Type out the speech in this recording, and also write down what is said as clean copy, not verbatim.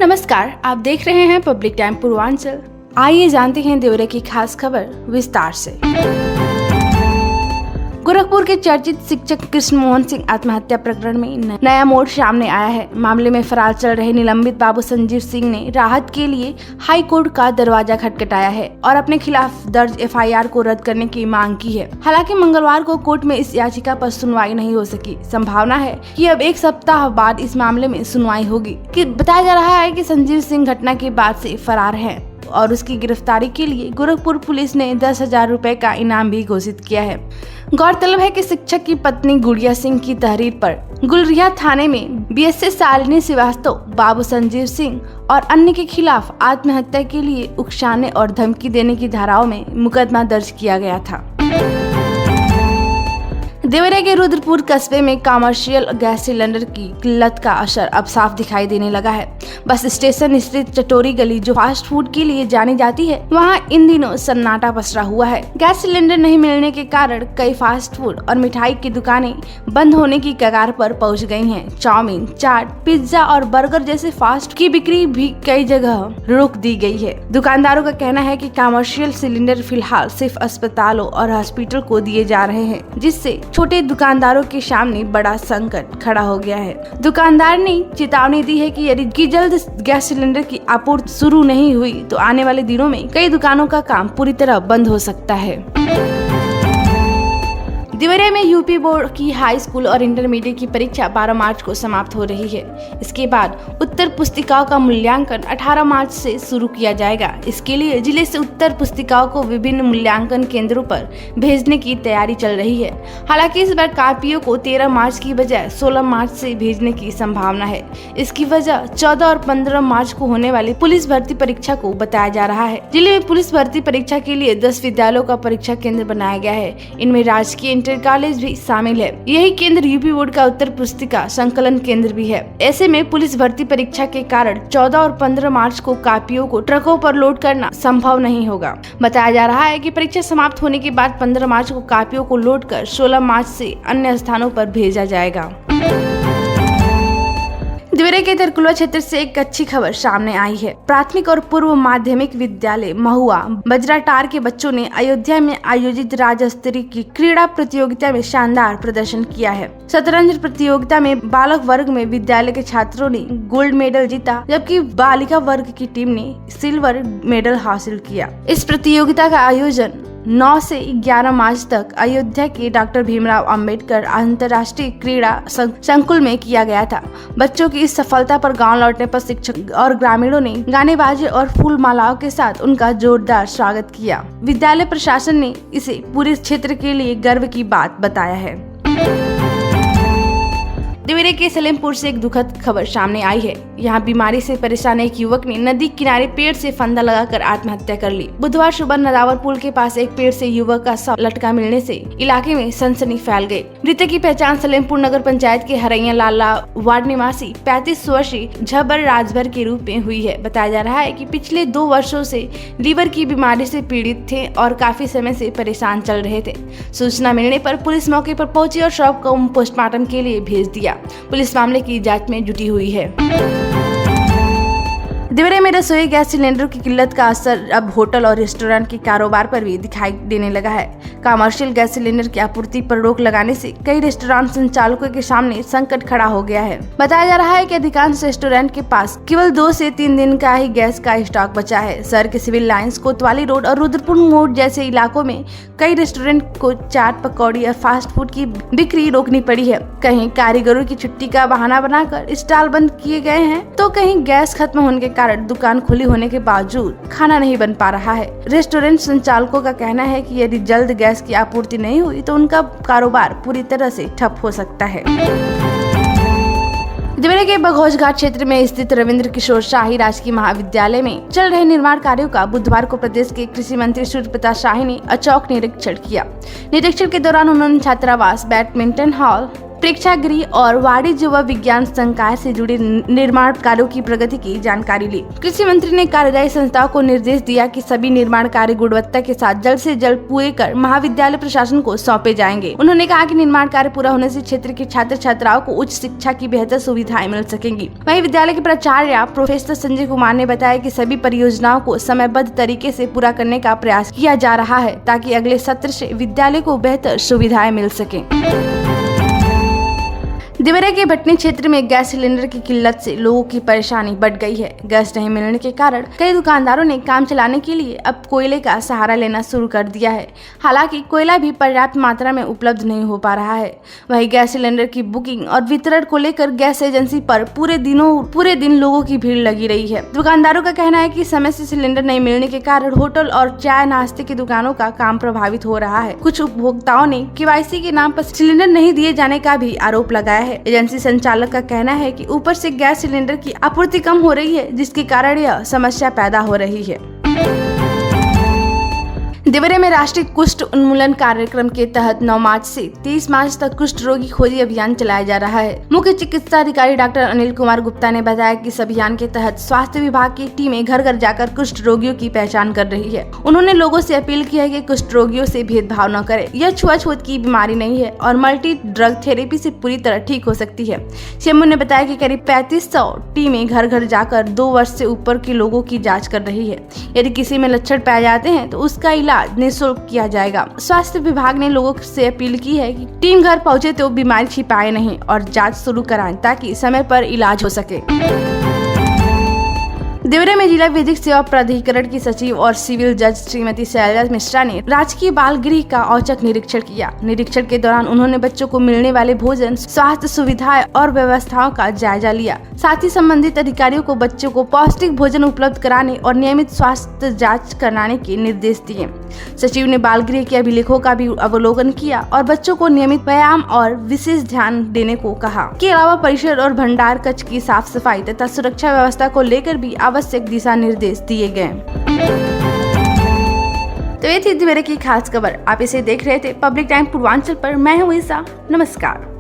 नमस्कार, आप देख रहे हैं पब्लिक टाइम पूर्वांचल। आइए जानते हैं देवरे की खास खबर विस्तार से। गोरखपुर के चर्चित शिक्षक कृष्ण मोहन सिंह आत्महत्या प्रकरण में नया मोड़ सामने आया है। मामले में फरार चल रहे निलंबित बाबू संजीव सिंह ने राहत के लिए हाई कोर्ट का दरवाजा खटखटाया है और अपने खिलाफ दर्ज एफआईआर को रद्द करने की मांग की है। हालांकि मंगलवार को कोर्ट में इस याचिका पर सुनवाई नहीं हो सकी। संभावना है कि अब एक सप्ताह बाद इस मामले में सुनवाई होगी। बताया जा रहा है कि संजीव सिंह घटना के बाद से फरार है और उसकी गिरफ्तारी के लिए गोरखपुर पुलिस ने 10,000 रुपए का इनाम भी घोषित किया है। गौरतलब है कि शिक्षक की पत्नी गुड़िया सिंह की तहरीर पर गुलरिया थाने में बीएसए शालिनी श्रीवास्तव, बाबू संजीव सिंह और अन्य के खिलाफ आत्महत्या के लिए उकसाने और धमकी देने की धाराओं में मुकदमा दर्ज किया गया था। देवरिया के रुद्रपुर कस्बे में कमर्शियल गैस सिलेंडर की किल्लत का असर अब साफ दिखाई देने लगा है। बस स्टेशन स्थित चटोरी गली जो फास्ट फूड के लिए जानी जाती है, वहां इन दिनों सन्नाटा पसरा हुआ है। गैस सिलेंडर नहीं मिलने के कारण कई फास्ट फूड और मिठाई की दुकानें बंद होने की कगार पर पहुंच गई हैं। चाउमीन, चाट, पिज्जा और बर्गर जैसे फास्ट की बिक्री भी कई जगह रोक दी गई है। दुकानदारों का कहना है कि कमर्शियल सिलेंडर फिलहाल सिर्फ अस्पतालों और हॉस्पिटल को दिए जा रहे हैं, जिससे छोटे दुकानदारों के सामने बड़ा संकट खड़ा हो गया है। दुकानदार ने चेतावनी दी है कि यदि जल्द गैस सिलेंडर की आपूर्ति शुरू नहीं हुई तो आने वाले दिनों में कई दुकानों का काम पूरी तरह बंद हो सकता है। देवरिया में यूपी बोर्ड की हाई स्कूल और इंटरमीडिएट की परीक्षा 12 मार्च को समाप्त हो रही है। इसके बाद उत्तर पुस्तिकाओं का मूल्यांकन 18 मार्च से शुरू किया जाएगा। इसके लिए जिले से उत्तर पुस्तिकाओं को विभिन्न मूल्यांकन केंद्रों पर भेजने की तैयारी चल रही है। हालांकि इस बार कापियों को 13 मार्च की बजाय 16 मार्च से भेजने की संभावना है। इसकी वजह 14 और 15 मार्च को होने वाली पुलिस भर्ती परीक्षा को बताया जा रहा है। जिले में पुलिस भर्ती परीक्षा के लिए 10 विद्यालयों का परीक्षा केंद्र बनाया गया है। इनमें राजकीय कॉलेज भी शामिल है। यही केंद्र यूपी बोर्ड का उत्तर पुस्तिका संकलन केंद्र भी है। ऐसे में पुलिस भर्ती परीक्षा के कारण 14 और 15 मार्च को कापियों को ट्रकों पर लोड करना संभव नहीं होगा। बताया जा रहा है कि परीक्षा समाप्त होने के बाद 15 मार्च को कापियों को लोड कर 16 मार्च से अन्य स्थानों पर भेजा जाएगा। देवरिया के तरकुलवा क्षेत्र से एक अच्छी खबर सामने आई है। प्राथमिक और पूर्व माध्यमिक विद्यालय महुआ बजराटार के बच्चों ने अयोध्या में आयोजित राज्य स्तरीय की क्रीड़ा प्रतियोगिता में शानदार प्रदर्शन किया है। शतरंज प्रतियोगिता में बालक वर्ग में विद्यालय के छात्रों ने गोल्ड मेडल जीता, जबकि बालिका वर्ग की टीम ने सिल्वर मेडल हासिल किया। इस प्रतियोगिता का आयोजन 9 से 11 मार्च तक अयोध्या के डॉक्टर भीमराव अंबेडकर अंतर्राष्ट्रीय क्रीड़ा संकुल में किया गया था। बच्चों की इस सफलता पर गांव लौटने पर शिक्षक और ग्रामीणों ने गाने बाजे और फूल मालाओं के साथ उनका जोरदार स्वागत किया। विद्यालय प्रशासन ने इसे पूरे क्षेत्र के लिए गर्व की बात बताया है। देवरिया के सलेमपुर से एक दुखद खबर सामने आई है। यहाँ बीमारी से परेशान एक युवक ने नदी किनारे पेड़ से फंदा लगाकर आत्महत्या कर ली। बुधवार सुबह नदावर पुल के पास एक पेड़ से युवक का शव लटका मिलने से इलाके में सनसनी फैल गई। मृतक की पहचान सलेमपुर नगर पंचायत के हरैया लाला वार्ड निवासी 35 वर्षीय झब्बर राजभर के रूप में हुई है। बताया जा रहा है कि पिछले 2 वर्षों से लीवर की बीमारी से पीड़ित थे और काफी समय से परेशान चल रहे थे। सूचना मिलने पर पुलिस मौके पर पहुंची और शव को पोस्टमार्टम के लिए भेज दिया। पुलिस मामले की जांच में जुटी हुई है। देवरिया में रसोई गैस सिलेंडर की किल्लत का असर अब होटल और रेस्टोरेंट के कारोबार पर भी दिखाई देने लगा है। कमर्शियल गैस सिलेंडर की आपूर्ति पर रोक लगाने से कई रेस्टोरेंट संचालकों के सामने संकट खड़ा हो गया है। बताया जा रहा है कि अधिकांश रेस्टोरेंट के पास केवल 2 से 3 दिन का ही गैस का स्टॉक बचा है। शहर के सिविल लाइंस, कोतवाली रोड और रुद्रपुर मोड़ जैसे इलाकों में कई रेस्टोरेंट को चाट, पकौड़ी और फास्ट फूड की बिक्री रोकनी पड़ी है। कहीं कारीगरों की छुट्टी का बहाना बनाकर स्टॉल बंद किए गए हैं, तो कहीं गैस खत्म होने के कारण दुकान खुली होने के बावजूद खाना नहीं बन पा रहा है। रेस्टोरेंट संचालकों का कहना है कि यदि जल्द गैस की आपूर्ति नहीं हुई तो उनका कारोबार पूरी तरह से ठप हो सकता है। देवरिया के बघौज घाट क्षेत्र में स्थित रविंद्र किशोर शाही राजकीय महाविद्यालय में चल रहे निर्माण कार्यों का बुधवार को प्रदेश के कृषि मंत्री सूर्य प्रताप शाही ने औचक निरीक्षण किया। निरीक्षण के दौरान उन्होंने छात्रावास, बैडमिंटन हॉल, प्रेक्षागृह और वाणिज्य व विज्ञान संकाय से जुड़े निर्माण कार्यों की प्रगति की जानकारी ली। कृषि मंत्री ने कार्यदायी संस्थाओं को निर्देश दिया कि सभी निर्माण कार्य गुणवत्ता के साथ जल्द से जल्द पूरे कर महाविद्यालय प्रशासन को सौंपे जाएंगे। उन्होंने कहा कि निर्माण कार्य पूरा होने से क्षेत्र के छात्र छात्राओं को उच्च शिक्षा की बेहतर सुविधाएं मिल सकेंगी। वहीं विद्यालय के प्राचार्य प्रोफेसर संजय कुमार ने बताया कि सभी परियोजनाओं को समयबद्ध तरीके से पूरा करने का प्रयास किया जा रहा है ताकि अगले सत्र से विद्यालय को बेहतर सुविधाएं मिल सकें। देवरिया के भटनी क्षेत्र में गैस सिलेंडर की किल्लत से लोगों की परेशानी बढ़ गई है। गैस नहीं मिलने के कारण कई दुकानदारों ने काम चलाने के लिए अब कोयले का सहारा लेना शुरू कर दिया है। हालांकि कोयला भी पर्याप्त मात्रा में उपलब्ध नहीं हो पा रहा है। वहीं गैस सिलेंडर की बुकिंग और वितरण को लेकर गैस एजेंसी पर पूरे दिन लोगों की भीड़ लगी रही है। दुकानदारों का कहना है कि समय से सिलेंडर नहीं मिलने के कारण होटल और चाय नाश्ते की दुकानों का काम प्रभावित हो रहा है। कुछ उपभोक्ताओं ने KYC के नाम पर सिलेंडर नहीं दिए जाने का भी आरोप लगाया है। एजेंसी संचालक का कहना है कि ऊपर से गैस सिलेंडर की आपूर्ति कम हो रही है, जिसके कारण यह समस्या पैदा हो रही है। देवरिया में राष्ट्रीय कुष्ठ उन्मूलन कार्यक्रम के तहत 9 मार्च से 23 मार्च तक कुष्ठ रोगी खोजी अभियान चलाया जा रहा है। मुख्य चिकित्सा अधिकारी डॉक्टर अनिल कुमार गुप्ता ने बताया कि इस अभियान के तहत स्वास्थ्य विभाग की टीमें घर घर जाकर कुष्ठ रोगियों की पहचान कर रही है। उन्होंने लोगों से अपील की है कि कुष्ठ रोगियों से भेदभाव न करें। यह छुआछूत की बीमारी नहीं है और मल्टी ड्रग थेरेपी से पूरी तरह ठीक हो सकती है। सीएमओ ने बताया कि करीब 3500 टीमें घर घर जाकर 2 वर्ष से ऊपर के लोगों की जाँच कर रही है। यदि किसी में लक्षण पाए जाते हैं तो उसका इलाज निःशुल्क किया जाएगा। स्वास्थ्य विभाग ने लोगों से अपील की है कि टीम घर पहुंचे तो बीमारी छिपाए नहीं और जांच शुरू कराएं ताकि समय पर इलाज हो सके। देवरिया में जिला विधिक सेवा प्राधिकरण की सचिव और सिविल जज श्रीमती शैलजा मिश्रा ने राजकीय बाल गृह का औचक निरीक्षण किया। निरीक्षण के दौरान उन्होंने बच्चों को मिलने वाले भोजन, स्वास्थ्य सुविधाएं और व्यवस्थाओं का जायजा लिया। साथ ही संबंधित अधिकारियों को बच्चों को पौष्टिक भोजन उपलब्ध कराने और नियमित स्वास्थ्य जाँच कराने के निर्देश दिए। सचिव ने बाल गृह के अभिलेखों का भी अवलोकन किया और बच्चों को नियमित व्यायाम और विशेष ध्यान देने को कहा। के अलावा परिसर और भंडार कक्ष की साफ सफाई तथा सुरक्षा व्यवस्था को लेकर भी आवश्यक दिशा निर्देश दिए गए। तो ये थी देवरिया की खास खबर। आप इसे देख रहे थे पब्लिक टाइम पूर्वांचल पर। मैं हूँ ईसा। नमस्कार।